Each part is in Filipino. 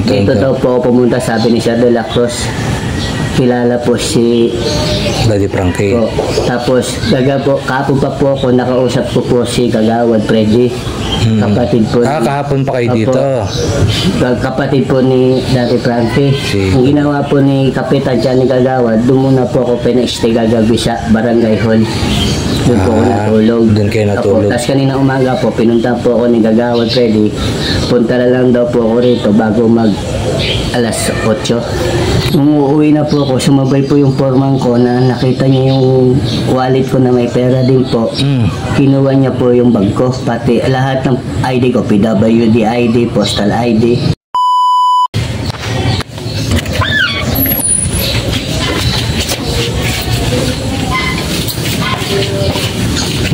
Dito daw po ako pumunta, sabi ni Sir De La Cruz. Kilala po si Daddy Frankie. po. Tapos, kahapon pa po ako, nakausap ko po si Kagawad Freddy. Kapatid po. Kahapon pa kayo dito. Kapatid po ni Daddy Frankie. Ang ginawa po ni Kapitan Johnny Kagawad, doon muna po ako pinag-stay gagabi sa Barangay Hall. Doon po ako natulog. Doon kayo natulog. Tapos kanina umaga po, pinunta po ako ni Kagawad Freddy. Punta na lang daw po ako rito bago mag alas 8. Nung uuwi na po ako, sumabay po yung foreman ko na nakita niya yung wallet ko na may pera din po. Kinuha niya po yung bag ko, pati lahat ng ID ko, PWD ID, postal ID.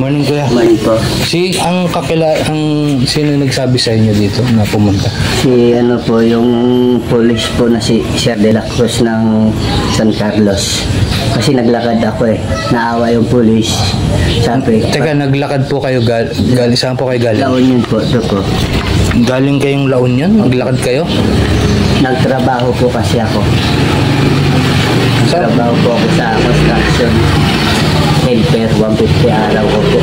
Morning, kuya. Morning po. Sino nagsabi sa inyo dito na pumunta? Si ano po, yung police po na si Sir De La Cruz ng San Carlos. Kasi naglakad ako eh. Naawa yung police. Sabi, Teka, naglakad po kayo, saan po kayo galing? La Union po, ito po. Galing kayong La Union? Naglakad kayo? Nagtrabaho po kasi ako. Nagtrabaho po ako sa construction. Helper, 150 araw ko po.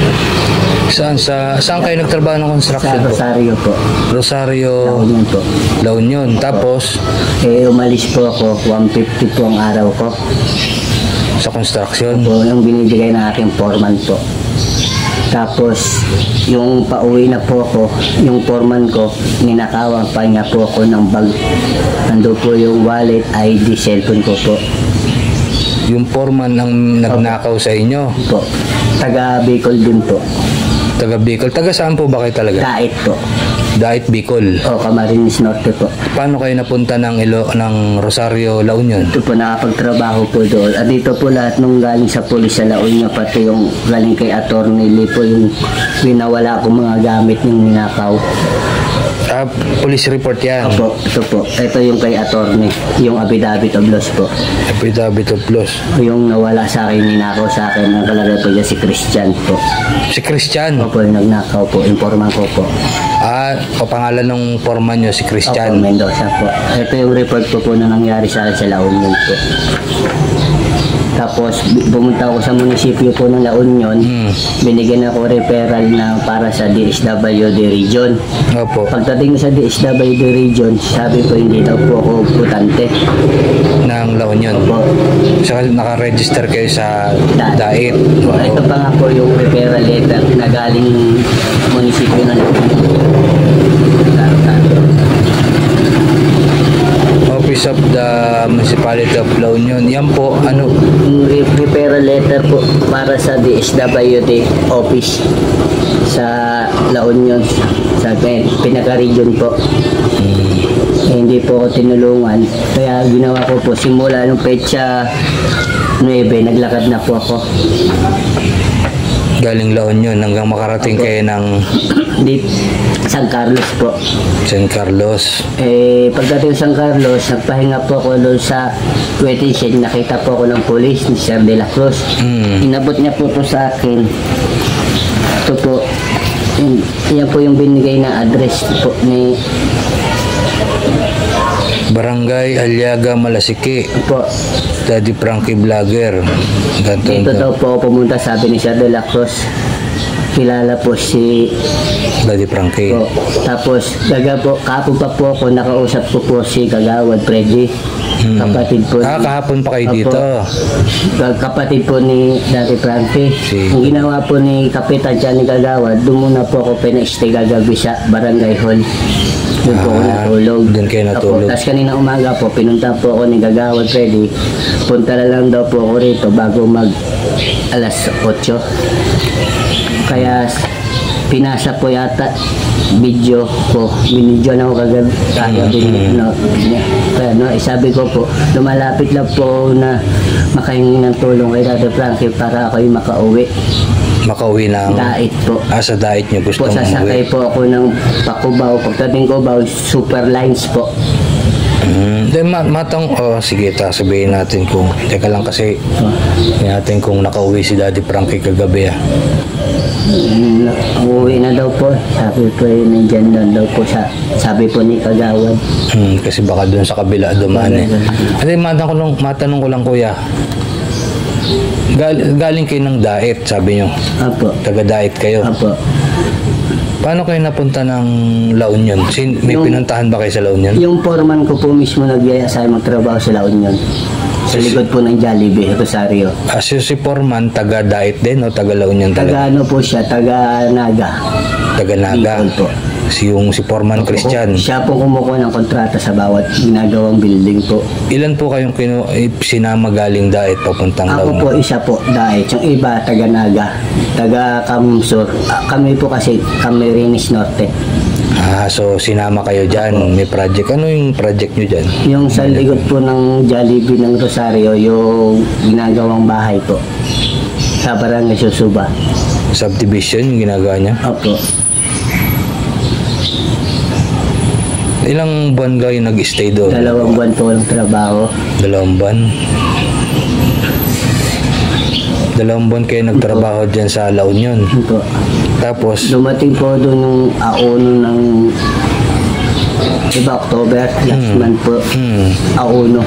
Saan kayo nagtrabaho ng construction? Sa Rosario po. Rosario, La Union po. La Union. Tapos, Umalis po ako, 150 po ang araw ko. sa construction? Po, yung binibigay ng aking foreman po. Tapos, yung pauwi na po ako, yung foreman ko, ninakawan pa niya po ako ng bag. Nando po yung wallet, ID, cellphone ko po. Yung foreman ang nagnakaw sa inyo? Po. Taga Bicol din po. Taga Bicol. Taga saan po ba kayo talaga? Dait po. Dait Bicol. O, Camarines Norte po. Paano kayo napunta ng Rosario, La Union? Ito po, nakapagtrabaho po doon. At dito po lahat nung galing sa pulis sa La Union, pati yung galing kay Attorney Lee po, yung winawala ko mga gamit ng ninakaw. Police report yan? Opo, ito po. Ito yung kay Attorney, yung affidavit of loss po. Affidavit of loss. Yung nawala sa akin, ninakaw sa akin, ang kalagay po dyan si Christian po. Si Christian? Opo, yung nagnakaw po, informan ko po. O pangalan ng foreman nyo, si Christian? Opo, Mendoza po. Ito yung report po na nangyari sa akin sa La Union po. Tapos, pumunta ako sa munisipyo po ng La Union. Binigyan ako referral na para sa DSWD region. Opo. Pagdating sa DSWD region, sabi ko hindi daw po ako putante. Ng La Union? Opo. So, naka-register kayo sa Dait? Ito pa nga po yung referral letter na galing munisipyo ng La Union. Office of the Municipality of La Union. Yan po, ano? Referral letter po para sa DSWD office sa La Union, sa pinaka-region po. Hindi po ako tinulungan. Kaya ginawa ko po, simula nung petsa 9, naglakad na po ako. Galing La Union hanggang makarating kayo ng San Carlos po. San Carlos. Pagdating San Carlos, nagpahinga po ako doon sa waiting shed. Nakita po ako ng police ni Sir De La Cruz. Inabot niya po ito sa akin. Ito po. Yan po yung binigay na address po ni Barangay Aliaga, Malasiki. po. Daddy Frankie Vlogger. Dito daw po ako pumunta, sabi ni Sir De La Cruz. Kilala po si Daddy Frankie. po. Tapos, kahapon pa po ako, nakausap ko po si Kagawad Freddy. Kapatid po. Kahapon pa kayo dito. Kapatid po ni Daddy Frankie. Ang ginawa po ni Kapitan Johnny Kagawad, doon muna po ako pinag-stay gagabi sa Barangay Hall. Doon po ako natulog. Doon kayo natulog. Tapos kanina umaga po, pinunta po ako ni Kagawad Freddy. Punta na lang daw po ako rito bago mag alas 8. Kaya pinasa po yata video ko. Binidyo na ako kagabi. Sabi ko po, lumalapit lang po na makahingi ng tulong kay Daddy Frankie para ako makauwi. Makauwi ng Dait po. Sa Dait nyo gusto po, sasakay po ako ng Pakubaw. Pagdating Cubao, Super Lines po. Then sige, sabihin natin kung, teka lang kasi, natin kung nakauwi si Daddy Frankie kagabi Uuwi na daw po. Sabi po nandyan daw po sabi po ni Kagawad. Kasi baka doon sa kabila dumaan Ano, matanong ko lang kuya. Galing kayo ng diet, sabi nyo. Apo. Taga-diet kayo. Apo. Paano kayo napunta ng La Union? May pinuntahan ba kayo sa La Union? Yung foreman ko po mismo nagyaya sa magtrabaho sa La Union. Sa likod po ng Jollibee, Rosario. Si foreman, taga-diet din o taga-La Union talaga? Taga ano po siya, taga-Naga. Taga-Naga. Bicol po. Si foreman Christian. Siya po kumukuha ng kontrata sa bawat ginagawang building po. Ilan po kayong sinama galing diet papuntang La Ako Union? po isa po, dahil yung iba taga-Naga, taga-Kamsur. Kami po kasi Camarines Norte. So sinama kayo dyan. May project. Ano yung project nyo dyan? Yung sa likod po ng Jollibee ng Rosario, yung ginagawang bahay po. Sa Barangay Susuba. Subdivision yung ginagawa niya? Opo. Ilang buwan kayo nag-stay doon? 2 buwan po ng trabaho. 2 buwan? 2 buwan kayo nagtrabaho dyan sa La Union. Opo. Tapos? Dumating po doon yung auno ng October, last month po. Auno.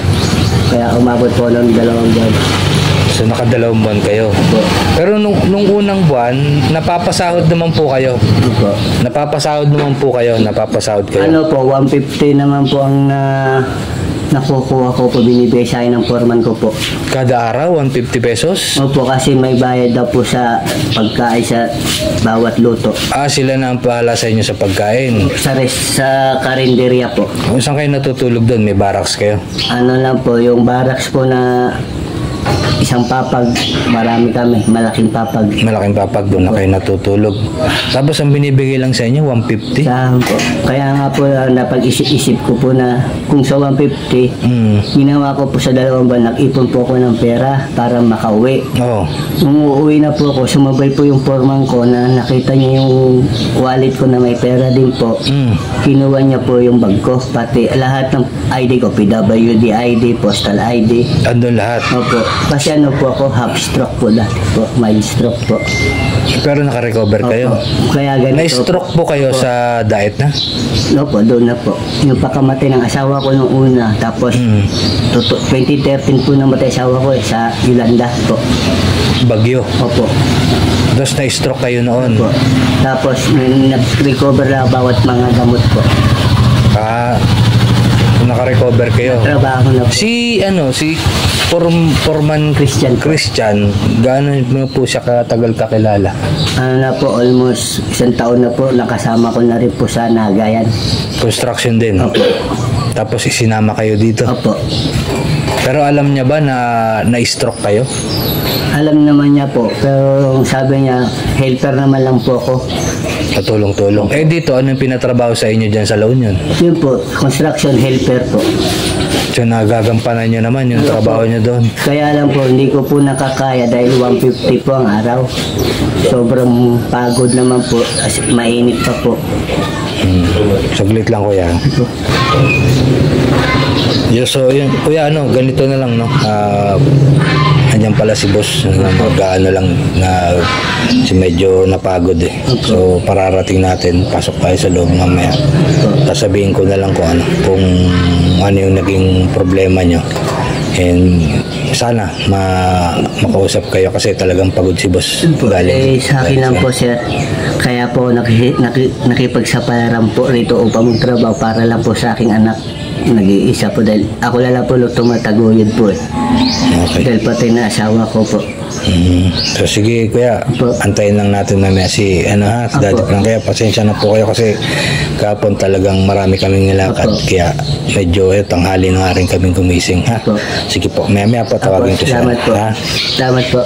Kaya umabot po ng 2 buwan. So naka-2 buwan kayo. Opo. Pero nung unang buwan, napapasahod naman po kayo. Opo. Napapasahod kayo. Ano po, 150 naman po ang nakukuha ko po, binibigay sa akin ng foreman ko po. Kada araw, 150 pesos? Opo, kasi may bayad daw po sa pagkain sa bawat luto. Sila na ang pahala sa inyo sa pagkain. Sa karinderya po. Saan kayo natutulog doon? May barracks kayo? Ano lang po, yung barracks po na isang papag, marami kami, malaking papag. Malaking papag, doon na kayo natutulog. Tapos ang binibigay lang sa inyo, 150? Po. Kaya nga po, napag-isip-isip ko po na kung sa 150, ginawa ko po sa 2 buwan, nag-ipon po ako ng pera para makauwi. Oo. Nung uuwi na po ako, sumabay po yung foreman ko na nakita niya yung wallet ko na may pera din po. Kinuha niya po yung bag ko, pati lahat ng ID ko, PWD ID, postal ID. Andun lahat? Opo. Kasi ano po ako, half stroke po dati po, mild stroke po. Pero naka-recover kayo? Opo. Kaya ganito. Na-stroke po kayo sa diet na? Opo, doon na po. Yung pagkamatay ng asawa ko nung una, tapos 2013 po namatay asawa ko sa Yolanda po. Bagyo? Opo. Tapos na-stroke kayo noon? Opo. Tapos nag-recover na bawat mga gamot po. Naka-recover kayo? Trabaho na po. Si Foreman Christian, gaano mo po siya katagal kakilala? Ano na po, almost 1 taon na po, nakasama ko na rin po sa Nagayan. Construction din? Opo. Tapos isinama kayo dito? Opo. Pero alam niya ba na na-stroke kayo? Alam naman niya po, pero sabi niya, helper naman lang po ako. Patulong-tulong. Dito, ano yung pinatrabaho sa inyo dyan sa La Union? Yun po, construction helper po. So nagagampanan nyo naman yung trabaho nyo doon? Kaya lang po, hindi ko po nakakaya dahil 150 po ang araw. Sobrang pagod naman po, mainit pa po. Saglit lang kuya. So yun, kuya, ganito na lang, no? Andiyan pala si boss na lang na si medyo napagod So pararating natin, pasok tayo sa loob mamaya. Sasabihin ko na lang kung ano yung naging problema nyo. And sana makausap kayo kasi talagang pagod si boss. Sa akin lang po sir, kaya po nakipagsapalaran po rito upang magtrabaho para lang po sa aking anak. Nag-iisa po dahil ako lang po tumataguyod po Okay. Dahil pati na asawa ko po. So sige kuya, antayin lang natin mamaya si Daddy Frank. Kaya pasensya na po kayo kasi kapon talagang marami kaming nilakad. Kaya medyo tanghali na nga rin kaming gumising. Sige po, mamaya po tawagin ko siya. Salamat po. Salamat po.